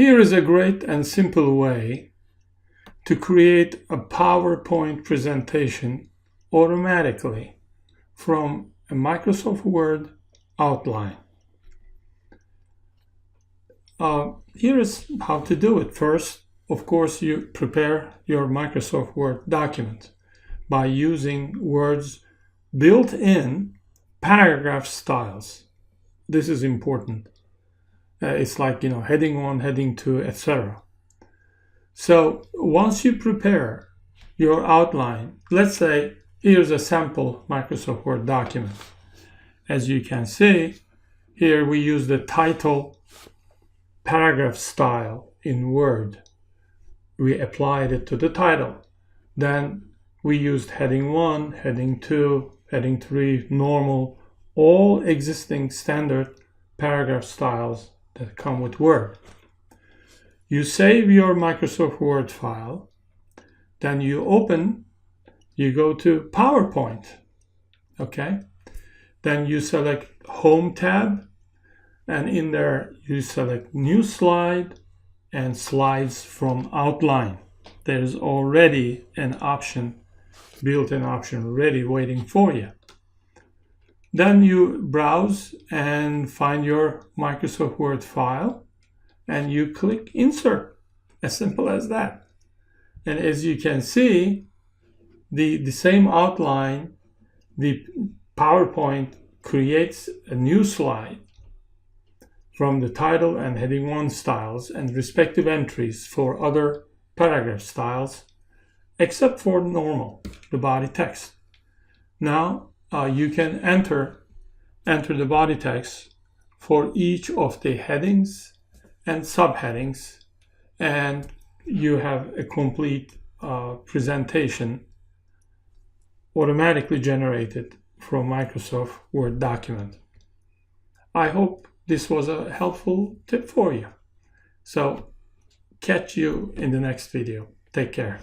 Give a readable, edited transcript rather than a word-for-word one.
Here is a great and simple way to create a PowerPoint presentation automatically from a Microsoft Word outline. Here is how to do it. First, of course, you prepare your Microsoft Word document by using Word's built-in paragraph styles. This is important. It's like, heading 1, heading 2, etc. So once you prepare your outline, let's say here's a sample Microsoft Word document. As you can see, here we use the title paragraph style in Word. We applied it to the title. Then we used heading 1, heading 2, heading 3, normal, all existing standard paragraph styles that come with Word. You save your Microsoft Word file, then you go to PowerPoint, okay? Then you select Home tab, and in there you select New Slide and Slides from Outline. There's already an option, built-in option ready waiting for you. Then you browse and find your Microsoft Word file and you click Insert. As simple as that. And as you can see, the same outline, the PowerPoint creates a new slide from the title and heading 1 styles and respective entries for other paragraph styles, except for normal, the body text. Now, you can enter the body text for each of the headings and subheadings, and you have a complete presentation automatically generated from Microsoft Word document. I hope this was a helpful tip for you. So catch you in the next video. Take care.